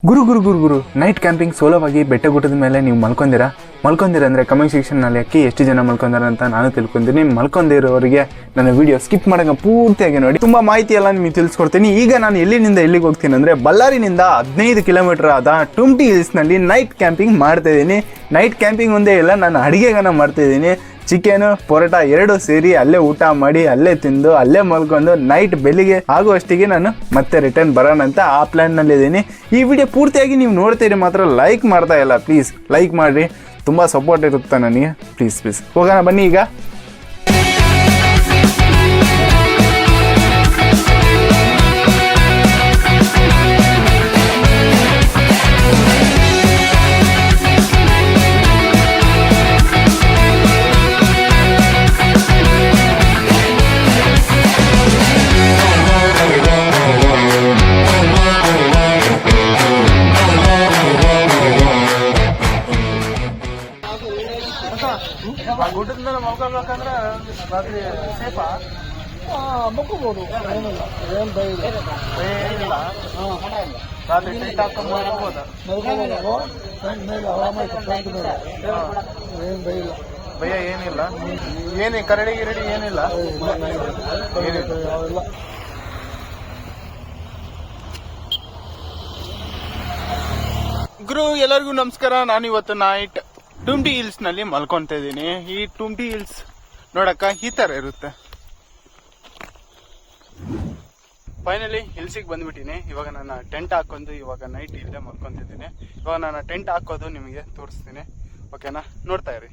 ಗುರು night camping ಸೋಲೋವಾಗಿ ಬೆಟ್ಟಗುಟ್ಟದ ಮೇಲೆ ನೀವು ಮಲ್ಕೊಂಡಿರ ಅಂದ್ರೆ ಕಮೆಂಟ್ ಸೆಕ್ಷನ್ ನಲ್ಲಿ ಹಾಕಿ ಎಷ್ಟು ಜನ ಮಲ್ಕೊಂಡಾರ ಅಂತ ನಾನು ತಿಳ್ಕೊಂತೀನಿ. ಮಲ್ಕೊಂಡಿರೋರಿಗೆ ನನ್ನ ವಿಡಿಯೋ ಸ್ಕಿಪ್ ಮಾಡಂಗ ಪೂರ್ತಿಯಾಗಿ ನೋಡಿ, ತುಂಬಾ ಮಾಹಿತಿ ಎಲ್ಲ ನಿಮಗೆ ತಿಳಿಸ್ಕೊಡ್ತೀನಿ. ಈಗ ನಾನು ಎಲ್ಲಿನಿಂದ ಎಲ್ಲಿಗೆ ಹೋಗ್ತೀನಿ ಅಂದ್ರೆ ಬಳ್ಳಾರಿನಿಂದ 15 ಕಿಲೋಮೀಟರ್ ಆದ ಟುಮ್ಟಿ ಹಿಲ್ಸ್ ನಲ್ಲಿ ನೈಟ್ ಕ್ಯಾಂಪಿಂಗ್ ಮಾಡ್ತಾ ಇದ್ದೀನಿ. ನೈಟ್ ಕ್ಯಾಂಪಿಂಗ್ ಒಂದೇ ಇಲ್ಲ, ನಾನು ಅಡಿಗೆಗನ ಮಾಡ್ತಾ ಇದ್ದೀನಿ. ಚಿಕನ್ ಪರೋಟ 2 ಸೇರಿ ಅಲ್ಲೇ ಊಟ ಮಾಡಿ ಅಲ್ಲೇ ತಿಂದು ಅಲ್ಲೇ ಮಲ್ಕೊಂಡು ನೈಟ್ ಬೆಳಿಗ್ಗೆ ಆಗುವಷ್ಟಿಗೆ ನಾನು ಮತ್ತೆ ರಿಟರ್ನ್ ಬರೋಣ ಅಂತ ಆ ಪ್ಲಾನ್ ನಲ್ಲಿ ಇದ್ದೀನಿ. ಈ ವಿಡಿಯೋ ಪೂರ್ತಿಯಾಗಿ ನೀವು ನೋಡ್ತೀರಿ, ಮಾತ್ರ ಲೈಕ್ ಮಾಡ್ತಾ ಇಲ್ಲ, ಪ್ಲೀಸ್ ಲೈಕ್ ಮಾಡ್ರಿ, ತುಂಬಾ ಸಪೋರ್ಟ್ ಇರುತ್ತೆ ನನಗೆ. ಪ್ಲೀಸ್ ಹೋಗೋಣ ಬನ್ನಿ ಈಗ. ಗುಡ್ಡದ ಮೇಲೆ ಮಲ್ಕೊಳ್ಬೇಕಂದ್ರೆ ರಾತ್ರಿ ಸೇಫಾ? ಮಕ್ಕೋಬಹುದು, ಏನಿಲ್ಲ, ಏನು ಭಯ ಏನಿಲ್ಲ. ರಾತ್ರಿ ಟೆಂಟ್ ಹಾಕೊಂಡು ಮಲ್ಕೋಬೋದು, ಮೇಲೆ ಹವಾಮಾನ ಮೇಲೆ ಏನು ಭಯ ಇಲ್ಲ. ಭಯ ಏನಿಲ್ಲ. ಏನೇ ಕರಡಿ ಗಿರಡಿ ಏನಿಲ್ಲ, ಯಾವೆಲ್ಲ. ಗುರು ಎಲ್ಲರಿಗೂ ನಮಸ್ಕಾರ. ನಾನು ಇವತ್ತು ನೈಟ್ ಟುಮ್ಟಿ ಹಿಲ್ಸ್ ನಲ್ಲಿ ಮಲ್ಕೊಂತ ಇದ್ದೀನಿ. ಈ ಟುಮ್ಟಿ ಹಿಲ್ಸ್ ನೋಡಕ್ಕ ಈ ತರ ಇರುತ್ತೆ. ಫೈನಲಿ ಹಿಲ್ಸಿಗೆ ಬಂದ್ಬಿಟ್ಟಿನಿ. ಇವಾಗ ನಾನು ಟೆಂಟ್ ಹಾಕೊಂಡು ಇವಾಗ ನೈಟ್ ಇಲ್ಲೇ ಮಲ್ಕೊಂತಿದ್ದೀನಿ. ಇವಾಗ ನಾನು ಟೆಂಟ್ ಹಾಕೋದು ನಿಮಗೆ ತೋರಿಸ್ತೀನಿ, ಓಕೆನಾ? ನೋಡ್ತಾ ಇರಿ.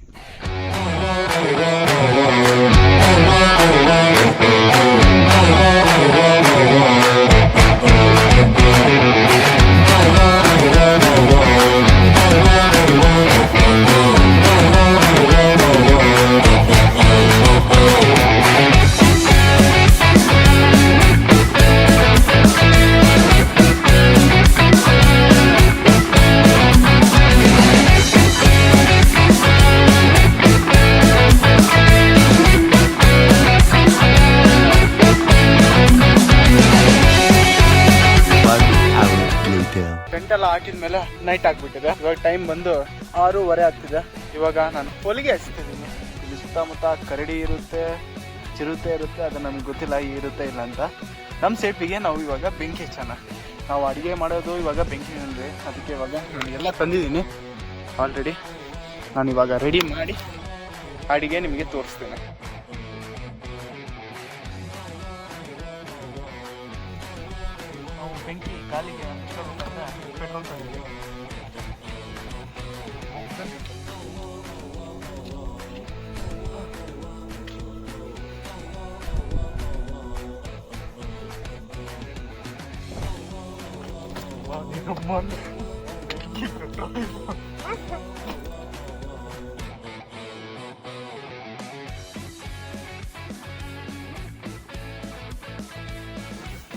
ಟೆಂಟ್ ಎಲ್ಲ ಹಾಕಿದ್ಮೇಲೆ ನೈಟ್ ಆಗ್ಬಿಟ್ಟಿದೆ. ಇವಾಗ ಟೈಮ್ ಬಂದು 6:30 ಆಗ್ತಿದೆ. ಇವಾಗ ನಾನು ಹೊಲಿಗೆ ಹಚ್ತಿದ್ದೀನಿ. ಇಲ್ಲಿ ಸುತ್ತಮುತ್ತ ಕರಡಿ ಇರುತ್ತೆ, ಚಿರುತೆ ಇರುತ್ತೆ, ಅದು ನಮ್ಗೆ ಗೊತ್ತಿಲ್ಲ ಇರುತ್ತೆ ಇಲ್ಲ ಅಂತ. ನಮ್ಮ ಸೇಫ್ಟಿಗೆ ನಾವು ಇವಾಗ ಬೆಂಕಿ ಹಚ್ಚೋಣ. ನಾವು ಅಡುಗೆ ಮಾಡೋದು ಇವಾಗ ಬೆಂಕಿನಲ್ಲಿ, ಅದಕ್ಕೆ ಇವಾಗ ಎಲ್ಲ ತಂದಿದ್ದೀನಿ ಆಲ್ರೆಡಿ. ನಾನು ಇವಾಗ ರೆಡಿ ಮಾಡಿ ಅಡುಗೆ ನಿಮಗೆ ತೋರಿಸ್ತೇನೆ. ನಾವು ಬೆಂಕಿ ಕಾಲಿಗೆ ಪೆಟ್ರೋಲ್ ತಂದಿದ್ದೀವಿ.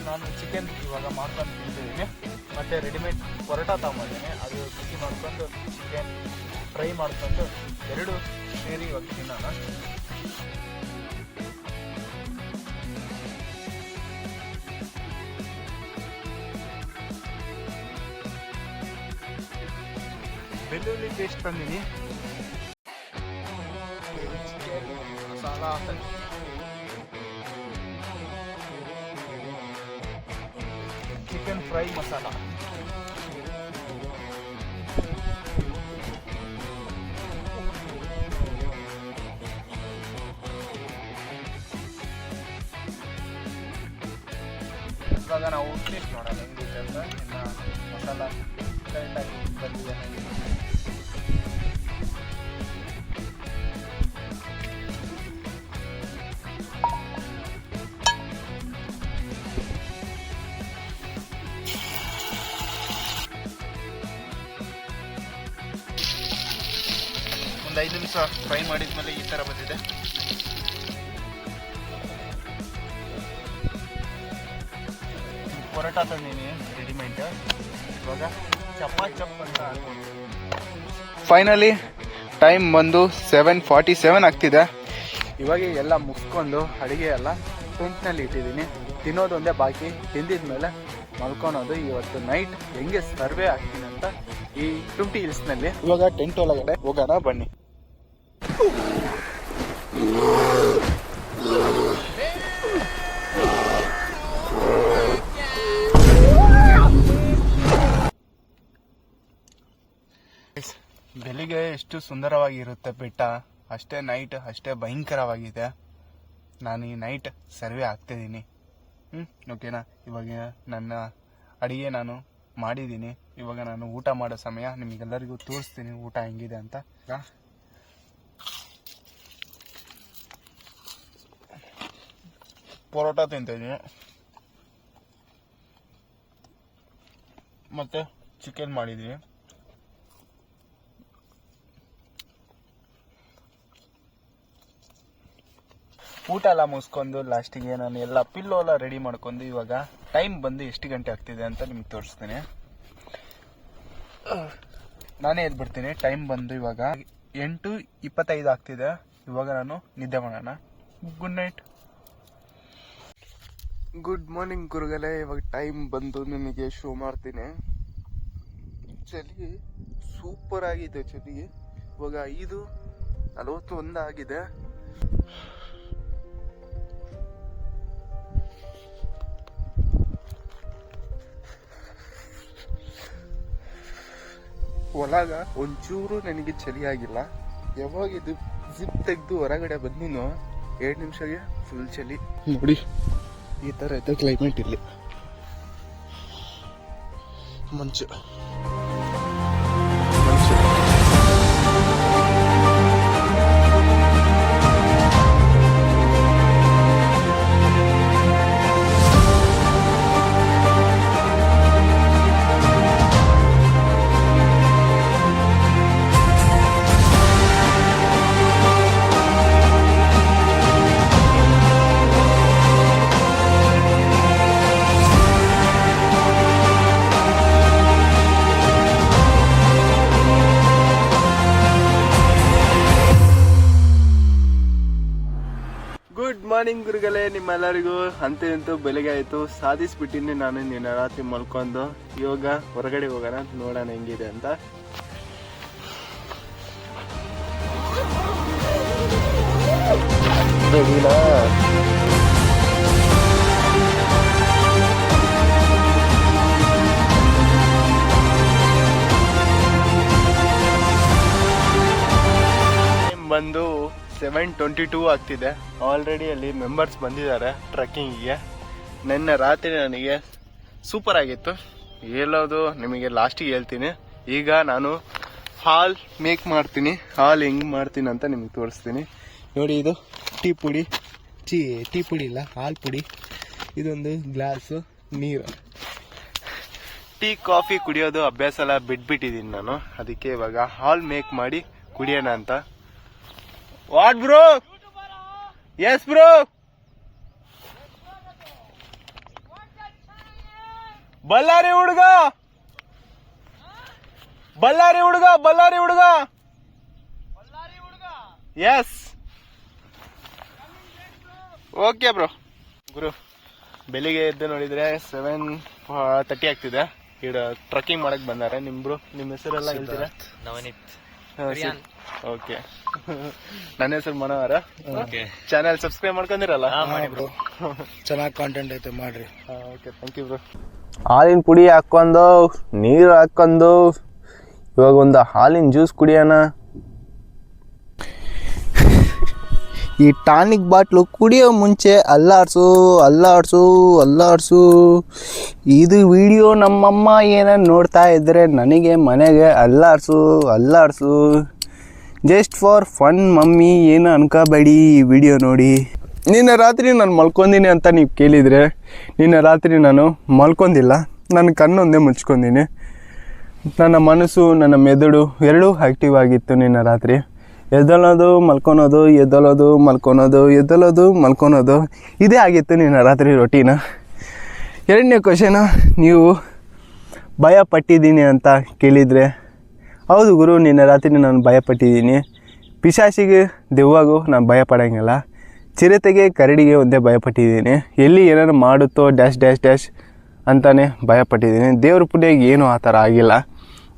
ನಾನು ಚಿಕನ್ ಇವಾಗ ಮಾಡ್ಕೊಂಡು ತಿಂತಿದ್ದೀನಿ, ಮತ್ತು ರೆಡಿಮೇಡ್ ಪರೋಟ ತಗೊಂಡಿದ್ದೀನಿ. ಅದು ಬಿಸಿ ಮಾಡ್ಕೊಂಡು ಚಿಕನ್ ಫ್ರೈ ಮಾಡ್ಕೊಂಡು 2 ಸೇರಿ ಇವಾಗ ತಿನ್ನೋಣ. ಬೆಳ್ಳುಳ್ಳಿ ಪೇಸ್ಟ್ ತಂದಿನಿ, ಚಿಕನ್ ಮಸಾಲ ಹಾಕ್ತೀನಿ, ಚಿಕನ್ ಫ್ರೈ ಮಸಾಲ, ಇವಾಗ ನಾವು ಟೇಸ್ಟ್ ನೋಡೋಣ ಹೆಂಗಿದೆ ಅಂತ. ಇನ್ನು ಮಸಾಲ ಕರೆಕ್ಟಾಗಿ ಬಂದಿದೆ. ಒಂದು 5 ನಿಮಿಷ ಫ್ರೈ ಮಾಡಿದ್ಮೇಲೆ ಈ ಥರ ಬಂದಿದೆ. ಪರೋಟ ತಂದೀನಿ ರೆಡಿಮೇಡ್. ಇವಾಗ ಚಪ್ ಅಂತ ಫೈನಲಿ ಟೈಮ್ ಬಂದು 7:47 ಆಗ್ತಿದೆ. ಇವಾಗ ಎಲ್ಲ ಮುಗಿಸ್ಕೊಂಡು ಅಡುಗೆ ಎಲ್ಲ ಟೆಂಟ್ನಲ್ಲಿ ಇಟ್ಟಿದ್ದೀನಿ. ತಿನ್ನೋದೊಂದೇ ಬಾಕಿ. ತಿಂದಿದ್ಮೇಲೆ ಮಲ್ಕೊಳೋದು. ಇವತ್ತು ನೈಟ್ ಹೆಂಗೆ ಸರ್ವೆ ಆಗ್ತೀನಿ ಅಂತ ಈ 20 ಹಿಲ್ಸ್ನಲ್ಲಿ. ಇವಾಗ ಟೆಂಟ್ ಒಳಗಡೆ ಹೋಗೋಣ ಬನ್ನಿ. ಬೆಳಿಗ್ಗೆ ಎಷ್ಟು ಸುಂದರವಾಗಿರುತ್ತೆ ಬೆಟ್ಟ, ಅಷ್ಟೇ ನೈಟ್ ಅಷ್ಟೇ ಭಯಂಕರವಾಗಿದೆ. ನಾನು ಈ ನೈಟ್ ಸರ್ವೆ ಆಗ್ತಿದ್ದೀನಿ. ಓಕೆನಾ? ಇವಾಗ ನನ್ನ ಅಡಿಗೆ ನಾನು ಮಾಡಿದ್ದೀನಿ. ಇವಾಗ ನಾನು ಊಟ ಮಾಡೋ ಸಮಯ. ನಿಮಗೆಲ್ಲರಿಗೂ ತೋರಿಸ್ತೀನಿ ಊಟ ಹೆಂಗಿದೆ ಅಂತ. ಪರೋಟ ತಿಂತಿದ್ದೀನಿ ಮತ್ತು ಚಿಕನ್ ಮಾಡಿದ್ದೀನಿ. ಊಟ ಎಲ್ಲ ಮುಗಿಸ್ಕೊಂಡು ಲಾಸ್ಟಿಗೆ ನಾನು ಎಲ್ಲ ಪಿಲ್ಲೋ ಎಲ್ಲ ರೆಡಿ ಮಾಡ್ಕೊಂಡು ಇವಾಗ ಟೈಮ್ ಬಂದು ಎಷ್ಟು ಗಂಟೆ ಆಗ್ತಿದೆ ಅಂತ ನಿಮ್ಗೆ ತೋರಿಸ್ತೀನಿ. ನಾನೇ ಎದ್ಬಿಡ್ತೀನಿ. ಟೈಮ್ ಬಂದು ಇವಾಗ 8:25 ಆಗ್ತಿದೆ. ಇವಾಗ ನಾನು ನಿದ್ದೆ ಮಾಡೋಣ. Good night. ಗುಡ್ ಮಾರ್ನಿಂಗ್ ಗುರುಗಳೇ. ಇವಾಗ ಟೈಮ್ ಬಂದು ನಿಮಗೆ ಶೋ ಮಾಡ್ತೀನಿ. ಚಳಿ ಸೂಪರ್ ಆಗಿದೆ. ಚಳಿ ಇವಾಗ 5:41 ಆಗಿದೆ. ಒಳಗ ಒಂಚೂರು ನನಗೆ ಚಳಿ ಆಗಿಲ್ಲ. ಯಾವಾಗ ಇದು ಜಿಪ್ ತೆಗೆದು ಹೊರಗಡೆ ಬಂದಿನೋ 2 ನಿಮಿಷಕ್ಕೆ ಫುಲ್ ಚಳಿ. ನೋಡಿ ಈ ಥರ ಇದೆ ಕ್ಲೈಮೇಟ್ ಇಲ್ಲಿ. ಮಂಚು ಮಾರ್ನಿಂಗ್ ಗುರುಗಳೇ. ನಿಮ್ಮೆಲ್ಲರಿಗೂ ಅಂತೂ ಬೆಳಿಗ್ಗೆ ಆಯಿತು. ಸಾಧಿಸ್ಬಿಟ್ಟಿನಿ ನಾನು ನಿನ್ನೆ ರಾತ್ರಿ ಮಲ್ಕೊಂಡು. ಇವಾಗ ಹೊರಗಡೆ ಹೋಗೋಣ, ನೋಡೋಣ ಹೆಂಗಿದೆ ಅಂತ. ಬಂದು 7:22 ಆಗ್ತಿದೆ. ಆಲ್ರೆಡಿ ಅಲ್ಲಿ ಮೆಂಬರ್ಸ್ ಬಂದಿದ್ದಾರೆ ಟ್ರೆಕ್ಕಿಂಗಿಗೆ. ನಿನ್ನೆ ರಾತ್ರಿ ನನಗೆ ಸೂಪರ್ ಆಗಿತ್ತು. ಹೇಳೋದು ನಿಮಗೆ ಲಾಸ್ಟಿಗೆ ಹೇಳ್ತೀನಿ. ಈಗ ನಾನು ಹಾಲ್ ಮೇಕ್ ಮಾಡ್ತೀನಿ. ಹಾಲ್ ಹೆಂಗೆ ಮಾಡ್ತೀನಿ ಅಂತ ನಿಮಗೆ ತೋರಿಸ್ತೀನಿ. ನೋಡಿ, ಇದು ಟೀ ಪುಡಿ ಇಲ್ಲ, ಹಾಲು ಪುಡಿ. ಇದೊಂದು ಗ್ಲಾಸು ನೀರು. ಟೀ ಕಾಫಿ ಕುಡಿಯೋದು ಅಭ್ಯಾಸ ಎಲ್ಲ ಬಿಟ್ಬಿಟ್ಟಿದ್ದೀನಿ ನಾನು. ಅದಕ್ಕೆ ಇವಾಗ ಹಾಲ್ ಮೇಕ್ ಮಾಡಿ ಕುಡಿಯೋಣ ಅಂತ. What bro? Yes bro. Ballari huduga. Yes. Okay bro. ಗುರು, ಬೆಳಿಗ್ಗೆ ಎದ್ದು ನೋಡಿದ್ರೆ 7:30 ಆಗ್ತಿದೆ. ಈಗ ಟ್ರೆಕ್ಕಿಂಗ್ ಮಾಡಕ್ ಬಂದಾರೆ. ನಿಮ್ಮ ಹೆಸರೆಲ್ಲ ಹೇಳ್ತೀರಾ? ನವನೀತ್. ಓಕೆ. ನನ್ನ ಹೆಸರು ಮನೋಹರ. Channel subscribe ಮಾಡ್ಕೊಂಡಿರಲ್ಲ? ಚೆನ್ನಾಗಿ ಕಾಂಟೆಂಟ್ ಐತೆ, ಮಾಡ್ರಿ. Okay, thank you bro. ಹಾಲಿನ ಪುಡಿ ಹಾಕೊಂಡು ನೀರು ಹಾಕೊಂಡು ಇವಾಗ ಒಂದು ಹಾಲಿನ ಜ್ಯೂಸ್ ಕುಡಿಯೋಣ. ಈ ಟಾನಿಕ್ ಬಾಟ್ಲು ಕುಡಿಯೋ ಮುಂಚೆ ಅಲ್ಲಾಡ್ಸು. ಇದು ವಿಡಿಯೋ ನಮ್ಮಮ್ಮ ಏನನ್ನು ನೋಡ್ತಾ ಇದ್ರೆ ನನಗೆ ಮನೆಗೆ ಅಲ್ಲಾಡ್ಸು. ಜಸ್ಟ್ ಫಾರ್ ಫನ್ ಮಮ್ಮಿ, ಏನು ಅನ್ಕೋಬೇಡಿ ಈ ವಿಡಿಯೋ ನೋಡಿ. ನಿನ್ನೆ ರಾತ್ರಿ ನಾನು ಮಲ್ಕೊಂದಿನಿ ಅಂತ ನೀವು ಕೇಳಿದರೆ, ನಿನ್ನೆ ರಾತ್ರಿ ನಾನು ಮಲ್ಕೊಂಡಿಲ್ಲ. ನನ್ನ ಕಣ್ಣೊಂದೇ ಮುಚ್ಕೊಂಡಿನಿ. ನನ್ನ ಮನಸ್ಸು, ನನ್ನ ಮೆದುಳು ಎರಡೂ ಆ್ಯಕ್ಟಿವ್ ಆಗಿತ್ತು ನಿನ್ನೆ ರಾತ್ರಿ. ಎದ್ದಳೋದು ಮಲ್ಕೊಳೋದು ಇದೇ ಆಗಿತ್ತು ನಿನ್ನೆ ರಾತ್ರಿ ರೊಟೀನ. ಎರಡನೇ ಕ್ವಶನು, ನೀವು ಭಯ ಪಟ್ಟಿದ್ದೀನಿ ಅಂತ ಕೇಳಿದರೆ, ಹೌದು ಗುರು, ನಿನ್ನೆ ರಾತ್ರಿ ನಾನು ಭಯಪಟ್ಟಿದ್ದೀನಿ. ಪಿಶಾಚಿಗೆ ದೆವ್ವಾಗೂ ನಾನು ಭಯ ಪಡೋಂಗಿಲ್ಲ. ಚಿರತೆಗೆ ಕರಡಿಗೆ ಒಂದೇ ಭಯಪಟ್ಟಿದ್ದೀನಿ. ಎಲ್ಲಿ ಏನಾರು ಮಾಡುತ್ತೋ ಡ್ಯಾಶ್ ಅಂತಾನೆ ಭಯಪಟ್ಟಿದ್ದೀನಿ. ದೇವ್ರ ಪುಣ್ಯಗೆ ಏನೂ ಆ ಥರ ಆಗಿಲ್ಲ.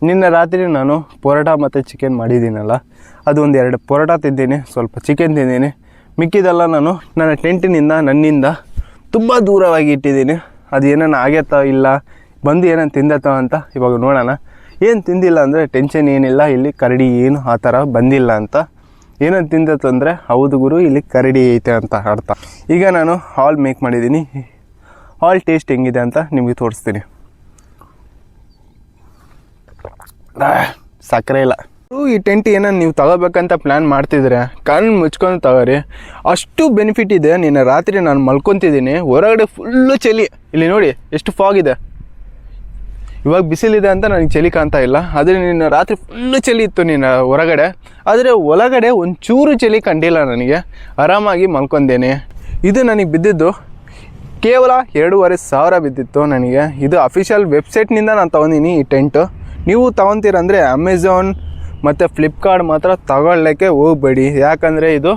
ನಿನ್ನೆ ರಾತ್ರಿ ನಾನು ಪರೋಟ ಮತ್ತು ಚಿಕನ್ ಮಾಡಿದ್ದೀನಲ್ಲ, ಅದು ಒಂದು 2 ಪರೋಟ ತಿಂತೀನಿ, ಸ್ವಲ್ಪ ಚಿಕನ್ ತಿಂತೀನಿ. ಮಿಕ್ಕಿದೆಲ್ಲ ನಾನು ನನ್ನ ಟೆಂಟಿನಿಂದ ನನ್ನಿಂದ ತುಂಬ ದೂರವಾಗಿ ಇಟ್ಟಿದ್ದೀನಿ. ಅದು ಏನನ್ನ ಆಗೈತೋ ಇಲ್ಲ, ಬಂದು ಏನನ್ನು ತಿಂದತ್ತೋ ಅಂತ ಇವಾಗ ನೋಡೋಣ. ಏನು ತಿಂದಿಲ್ಲ ಅಂದರೆ ಟೆನ್ಷನ್ ಏನಿಲ್ಲ, ಇಲ್ಲಿ ಕರಡಿ ಏನು ಆ ಥರ ಬಂದಿಲ್ಲ ಅಂತ. ಏನನ್ನು ತಿಂದತ್ತು ಅಂದರೆ ಹೌದು ಗುರು, ಇಲ್ಲಿ ಕರಡಿ ಐತೆ ಅಂತ ಅರ್ಥ. ಈಗ ನಾನು ಹಾಲ್ ಮೇಕ್ ಮಾಡಿದ್ದೀನಿ. ಹಾಲ್ ಟೇಸ್ಟ್ ಹೆಂಗಿದೆ ಅಂತ ನಿಮಗೆ ತೋರಿಸ್ತೀನಿ. ಸಕ್ಕರೆ ಇಲ್ಲ. ಈ ಟೆಂಟ್ ಏನೋ ನೀವು ತಗೋಬೇಕಂತ ಪ್ಲ್ಯಾನ್ ಮಾಡ್ತಿದ್ರೆ ಕಣ್ಣು ಮುಚ್ಕೊಂಡು ತಗೋರಿ, ಅಷ್ಟು ಬೆನಿಫಿಟ್ ಇದೆ. ನಿನ್ನೆ ರಾತ್ರಿ ನಾನು ಮಲ್ಕೊತಿದ್ದೀನಿ, ಹೊರಗಡೆ ಫುಲ್ಲು ಚಳಿ. ಇಲ್ಲಿ ನೋಡಿ ಎಷ್ಟು ಫಾಗ್ ಇದೆ. ಇವಾಗ ಬಿಸಿಲಿದೆ ಅಂತ ನನಗೆ ಚಳಿ ಕಾಣ್ತಾ ಇಲ್ಲ, ಆದರೆ ನಿನ್ನೆ ರಾತ್ರಿ ಫುಲ್ಲು ಚಳಿ ಇತ್ತು ನಿನ್ನ ಹೊರಗಡೆ. ಆದರೆ ಒಳಗಡೆ ಒಂಚೂರು ಚಳಿ ಕಂಡಿಲ್ಲ ನನಗೆ, ಆರಾಮಾಗಿ ಮಲ್ಕೊಂಡೇನೆ. ಇದು ನನಗೆ ಬಿದ್ದಿದ್ದು ಕೇವಲ 2,500 ಬಿದ್ದಿತ್ತು ನನಗೆ. ಇದು ಅಫಿಷಿಯಲ್ ವೆಬ್ಸೈಟ್ನಿಂದ ನಾನು ತೊಗೊಂಡಿನಿ ಈ ಟೆಂಟು. ನೀವು ತೊಗೊತೀರಂದರೆ ಅಮೆಝಾನ್ ಮತ್ತು ಫ್ಲಿಪ್ಕಾರ್ಟ್ ಮಾತ್ರ ತಗೊಳ್ಳೋಕ್ಕೆ ಹೋಗಬೇಡಿ, ಯಾಕಂದರೆ ಇದು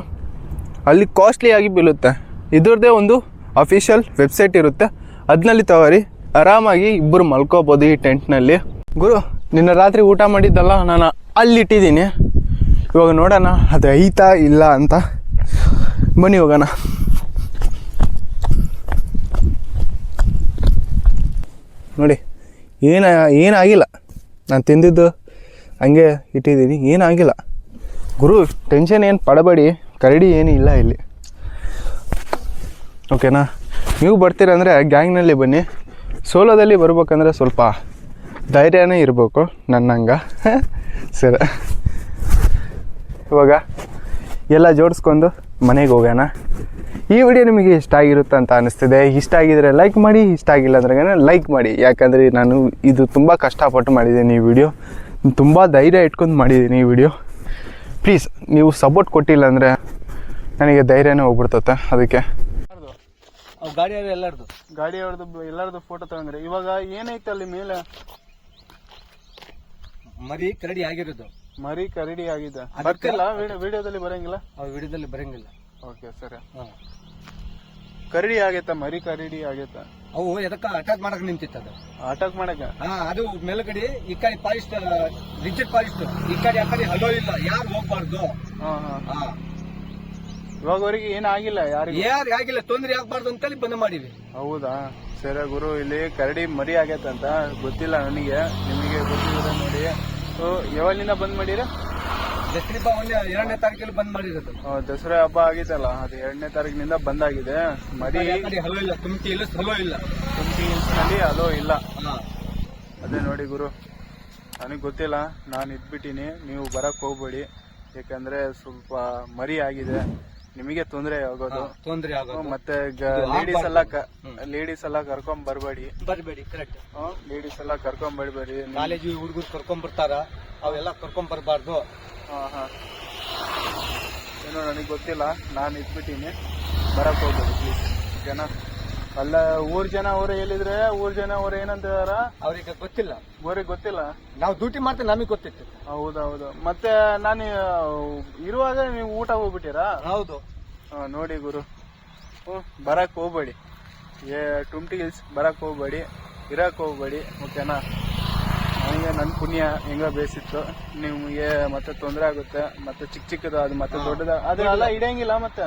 ಅಲ್ಲಿ ಕಾಸ್ಟ್ಲಿಯಾಗಿ ಬೀಳುತ್ತೆ. ಇದ್ರದ್ದೇ ಒಂದು ಅಫಿಷಿಯಲ್ ವೆಬ್ಸೈಟ್ ಇರುತ್ತೆ, ಅದನ್ನಲ್ಲಿ ತಗೋರಿ. ಆರಾಮಾಗಿ ಇಬ್ಬರು ಮಲ್ಕೋಬೋದು ಈ ಟೆಂಟ್ನಲ್ಲಿ. ಗುರು, ನಿನ್ನ ರಾತ್ರಿ ಊಟ ಮಾಡಿದ್ದಲ್ಲ ನಾನು ಅಲ್ಲಿಟ್ಟಿದ್ದೀನಿ. ಇವಾಗ ನೋಡೋಣ ಅದು ಐತಾ ಇಲ್ಲ ಅಂತ. ಬನ್ನಿ ಹೋಗೋಣ. ನೋಡಿ ಏನಾಗಿಲ್ಲ, ನಾನು ತಿಂದಿದ್ದು ಹಂಗೆ ಇಟ್ಟಿದ್ದೀನಿ, ಏನಾಗಿಲ್ಲ. ಗುರು ಟೆನ್ಷನ್ ಏನು ಪಡಬೇಡಿ, ಕರಡಿ ಏನೂ ಇಲ್ಲ ಇಲ್ಲಿ, ಓಕೆನಾ? ನೀವು ಬರ್ತೀರಂದರೆ ಗ್ಯಾಂಗ್ನಲ್ಲಿ ಬನ್ನಿ. ಸೋಲೋದಲ್ಲಿ ಬರ್ಬೇಕಂದ್ರೆ ಸ್ವಲ್ಪ ಧೈರ್ಯನೇ ಇರಬೇಕು ನನ್ನಂಗೆ. ಸರಿ, ಇವಾಗ ಎಲ್ಲ ಜೋಡಿಸ್ಕೊಂಡು ಮನೆಗೆ ಹೋಗೋಣ. ಈ ವಿಡಿಯೋ ನಿಮಗೆ ಇಷ್ಟ ಆಗಿರುತ್ತೆ ಅಂತ ಅನ್ನಿಸ್ತಿದೆ. ಇಷ್ಟ ಆಗಿದರೆ ಲೈಕ್ ಮಾಡಿ, ಇಷ್ಟ ಆಗಿಲ್ಲ ಅಂದ್ರೆ ಲೈಕ್ ಮಾಡಿ. ಯಾಕಂದರೆ ನಾನು ಇದು ತುಂಬ ಕಷ್ಟಪಟ್ಟು ಮಾಡಿದ್ದೀನಿ ಈ ವಿಡಿಯೋ, ತುಂಬ ಧೈರ್ಯ ಇಟ್ಕೊಂಡು ಮಾಡಿದ್ದೀನಿ ಈ ವಿಡಿಯೋ. ಪ್ಲೀಸ್ ನೀವು ಸಪೋರ್ಟ್ ಕೊಟ್ಟಿಲ್ಲ ಅಂದರೆ ನನಗೆ ಧೈರ್ಯನೇ ಹೋಗ್ಬಿಡ್ತತೆ. ಅದಕ್ಕೆ ಗಾಡಿ ಅವ್ರದ್ದು ಎಲ್ಲರದು ಫೋಟೋ ತಗೊಂಡ್ರೆ. ಇವಾಗ ಏನೈತೆ ಅಲ್ಲಿ ಮೇಲೆ? ಮರಿ ಕರಡಿ ಆಗಿರೋದು. ಮರಿ ಕರಡಿ ಆಗಿದೆ, ಬರ್ತಿಲ್ಲ ವಿಡಿಯೋದಲ್ಲಿ ಬರಂಗಿಲ್ಲ. ವಿಡಿಯೋದಲ್ಲಿ ಬರಂಗಿಲ್ಲ. ಓಕೆ ಸರಿ. ಕರಡಿ ಆಗೈತ, ಮರಿ ಕರಡಿ ಆಗೈತ. ಅವು ಎದಕ್ಕ ಅಟ್ಯಾಕ್ ಮಾಡಕ್ ನಿಂತಿತ್ತದ. ಅಟ್ಯಾಕ್ ಮಾಡಕ ಅದು ಮೇಲ್ಗಡೆ ಈ ಕಡೆ ಫಾರೆಸ್ಟ್, ರಿಜಿಡ್ ಫಾರೆಸ್ಟ್, ಈ ಕಡೆ ಆ ಕಡೆ ಹಲೋ ಇಲ್ಲ, ಯಾರು ಹೋಗ್ಬಾರ್ದು. ಇವಾಗವರೆಗೆ ಏನಾಗಿಲ್ಲ, ಯಾರು ಆಗಿಲ್ಲ, ತೊಂದ್ರೆ ಆಗ್ಬಾರ್ದು ಅಂತೇಳಿ ಬಂದ್ ಮಾಡಿವಿ. ಹೌದಾ? ಸರಿ ಗುರು, ಇಲ್ಲಿ ಕರಡಿ ಮರಿ ಆಗೈತೆ ಅಂತ ಗೊತ್ತಿಲ್ಲ ನನಗೆ, ನಿಮಗೆ ಗೊತ್ತಿಲ್ಲ ನೋಡಿ. ಯಾವಲ್ಲಿಂದ ಬಂದ್ ಮಾಡಿರ? ದಸರಾ ಹಬ್ಬ 2ನೇ ತಾರೀಕಲ್ಲಿ ಬಂದ್ ಮಾಡಿರೋದು. ದಸರಾ ಹಬ್ಬ ಆಗಿತ್ತಲ್ಲ, ಅದು 2ನೇ ತಾರೀಕಿನಿಂದ ಬಂದಾಗಿದೆ. ಮರಿ ಹಲೋ ಇಲ್ಲ, ತುಮಕಿ ಹಿಲ್ಸ್ ಹಲೋ ಇಲ್ಲ, ತುಮಕಿ ಹಿಲ್ಸ್ನಲ್ಲಿ ಹಲೋ ಇಲ್ಲ. ಅದೇ ನೋಡಿ ಗುರು, ನನಗೆ ಗೊತ್ತಿಲ್ಲ, ನಾನು ಇದ್ಬಿಟ್ಟಿನಿ. ನೀವು ಬರಕ್ ಹೋಗ್ಬೇಡಿ, ಯಾಕಂದ್ರೆ ಸ್ವಲ್ಪ ಮರಿ ಆಗಿದೆ, ನಿಮಗೆ ತೊಂದರೆ ಆಗೋದು. ಮತ್ತೆ ಲೇಡೀಸ್ ಎಲ್ಲ ಕರ್ಕೊಂಡ್ ಬರ್ಬೇಡಿ. ಕರೆಕ್ಟ್. ಲೇಡೀಸ್ ಎಲ್ಲ ಕರ್ಕೊಂಡ್ ಬರ್ಬೇಡಿ. ಕಾಲೇಜು ಹುಡುಗರು ಕರ್ಕೊಂಡ್ ಬರ್ತಾರ, ಅವೆಲ್ಲ ಕರ್ಕೊಂಡ್ ಬರ್ಬಾರ್ದು. ಏನೋ ನನಗೆ ಗೊತ್ತಿಲ್ಲ, ನಾನು ಇದ್ಬಿಟ್ಟಿನಿ, ಬರಕ್ ಹೋಗ್ಬೇಡಿ ಪ್ಲೀಸ್, ಓಕೆನಾ? ಅಲ್ಲ ಊರ್ ಜನ ಅವರೇ ಹೇಳಿದ್ರೆ, ಊರ್ ಜನ ಅವ್ರು ಏನಂತಾರ ಅವ್ರಿಗೆ ಗೊತ್ತಿಲ್ಲ. ಅವ್ರಿಗೆ ಗೊತ್ತಿಲ್ಲ, ನಾವು ಡ್ಯೂಟಿ ಮಾಡ್ತೇವೆ, ನಮಗೆ ಗೊತ್ತಿತ್ತು. ಹೌದೌದು. ಮತ್ತೆ ನಾನು ಇರುವಾಗ ನೀವು ಊಟ ಹೋಗ್ಬಿಟ್ಟಿರಾ? ಹೌದು. ನೋಡಿ ಗುರು, ಬರಕ್ ಹೋಗ್ಬೇಡಿ, ಟುಮ್ಟಿ ಹಿಲ್ಸ್ ಬರಕ್ ಹೋಗ್ಬೇಡಿ, ಇರಕ್ ಹೋಗ್ಬೇಡಿ, ಓಕೆನಾ? ನನಗೆ ನನ್ನ ಪುಣ್ಯ ಹೆಂಗ ಬೇಸಿತ್ತು, ನಿಮ್ಗೆ ಮತ್ತೆ ತೊಂದರೆ ಆಗುತ್ತೆ. ಮತ್ತೆ ಚಿಕ್ಕದು ಅದು ಮತ್ತೆ ದೊಡ್ಡದ ಅದೆಲ್ಲ ಇಡಂಗಿಲ್ಲ. ಮತ್ತೆ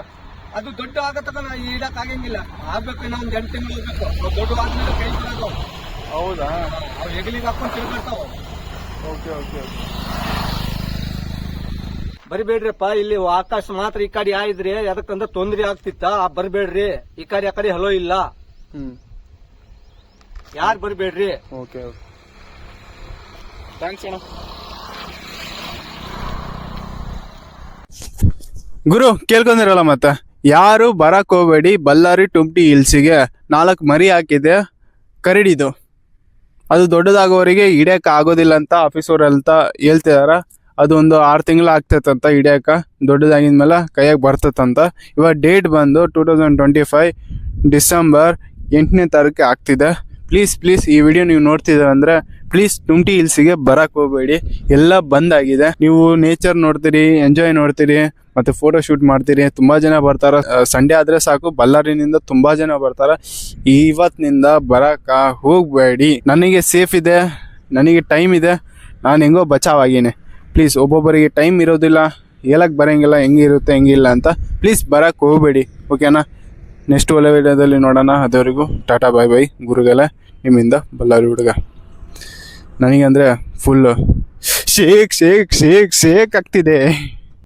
ಅದು ದೊಡ್ಡ ಆಗತ್ತ ಇಡಕ್ ಆಗಂಗಿಲ್ಲ, ಆಗ್ಬೇಕು. ಇನ್ನೂ ಒಂದು 8 ತಿಂಗಳು ಹೋಗ್ಬೇಕು, ದೊಡ್ಡ ಆದ್ಮೇಲೆ ಕೈ ಬರೋದು. ಹೌದಾ? ಅವು ಹೆಗಲಿಗೆ ಹಾಕೊಂಡು ತಿಳ್ಕೊಳ್ತಾವ. Okay okay okay. ಬರಿಬೇಡ್ರಿಪ್ಪ, ಇಲ್ಲಿ ಆಕಾಶ ಮಾತ್ರ ಈ ಕಡೆ ಆಯ್ದ್ರಿ, ಅದಕ್ಕಂದ್ರೆ ತೊಂದ್ರೆ ಆಗ್ತಿತ್ತ. ಬರ್ಬೇಡ್ರಿ, ಈ ಕಡೆ ಆ ಕಡೆ ಹಲೋ ಇಲ್ಲ, ಯಾರು ಬರ್ಬೇಡ್ರಿ. ಓಕೆ ಓಕೆ, ಥ್ಯಾಂಕ್ಸ್ ಅಣ್ಣ. ಗುರು ಕೇಳ್ಕೊಂಡಿರಲ್ಲ, ಮತ್ತೆ ಯಾರು ಬರಕ್ ಹೋಗ್ಬೇಡಿ. ಬಳ್ಳಾರಿ ಟುಮ್ಟಿ ಹಿಲ್ಸಿಗೆ 4 ಮರಿ ಹಾಕಿದೆ ಕರಡಿದು. ಅದು ದೊಡ್ಡದಾಗೋವರೆಗೆ ಹಿಡಿಯಕ್ಕೆ ಆಗೋದಿಲ್ಲ ಅಂತ ಆಫೀಸವ್ರಂತ ಹೇಳ್ತಿದಾರ. ಅದು ಒಂದು 6 ತಿಂಗಳು ಆಗ್ತೈತಂತ ಹಿಡಿಯಕ್ಕೆ, ದೊಡ್ಡದಾಗಿದ್ಮೇಲೆ ಕೈಯಾಗ ಬರ್ತೈತಂತ. ಇವಾಗ ಡೇಟ್ ಬಂದು 2025 ಡಿಸೆಂಬರ್ 8ನೇ ತಾರೀಕು ಆಗ್ತಿದೆ. ಪ್ಲೀಸ್ ಈ ವಿಡಿಯೋ ನೀವು ನೋಡ್ತಿದ್ದೀರ ಅಂದರೆ ಪ್ಲೀಸ್ ಟುಮ್ಟಿ ಹಿಲ್ಸ್ಗೆ ಬರಕ್ ಹೋಗ್ಬೇಡಿ, ಎಲ್ಲ ಬಂದ್ ಆಗಿದೆ. ನೀವು ನೇಚರ್ ನೋಡ್ತೀರಿ, ಎಂಜಾಯ್ ನೋಡ್ತೀರಿ, ಮತ್ತೆ ಫೋಟೋ ಶೂಟ್ ಮಾಡ್ತೀರಿ. ತುಂಬಾ ಜನ ಬರ್ತಾರ. ಸಂಡೇ ಆದ್ರೆ ಸಾಕು, ಬಳ್ಳಾರಿನಿಂದ ತುಂಬಾ ಜನ ಬರ್ತಾರ. ಇವತ್ತಿನಿಂದ ಬರಕ ಹೋಗ್ಬೇಡಿ. ನನಗೆ ಸೇಫ್ ಇದೆ, ನನಗೆ ಟೈಮ್ ಇದೆ, ನಾನು ಹೆಂಗೋ ಬಚಾವಾಗಿನಿ. ಪ್ಲೀಸ್, ಒಬ್ಬೊಬ್ಬರಿಗೆ ಟೈಮ್ ಇರೋದಿಲ್ಲ, ಹೇಳಕ್ ಬರಂಗಿಲ್ಲ ಹೆಂಗಿರುತ್ತೆ ಹೆಂಗಿಲ್ಲ ಅಂತ. ಪ್ಲೀಸ್ ಬರಕ್ ಹೋಗ್ಬೇಡಿ, ಓಕೆನಾ? ನೆಕ್ಸ್ಟ್ ಒಳ್ಳೆ ವಿಡಿಯೋದಲ್ಲಿ ನೋಡೋಣ. ಅದುವರೆಗೂ ಟಾಟಾ ಬಾಯ್ ಬಾಯ್ ಗುರುಗಳೇ, ನಿಮ್ಮಿಂದ ಬಳ್ಳಾರಿ ಹುಡುಗ. ನನಗಂದ್ರೆ ಫುಲ್ ಶೇಕ್ ಆಗ್ತಿದೆ.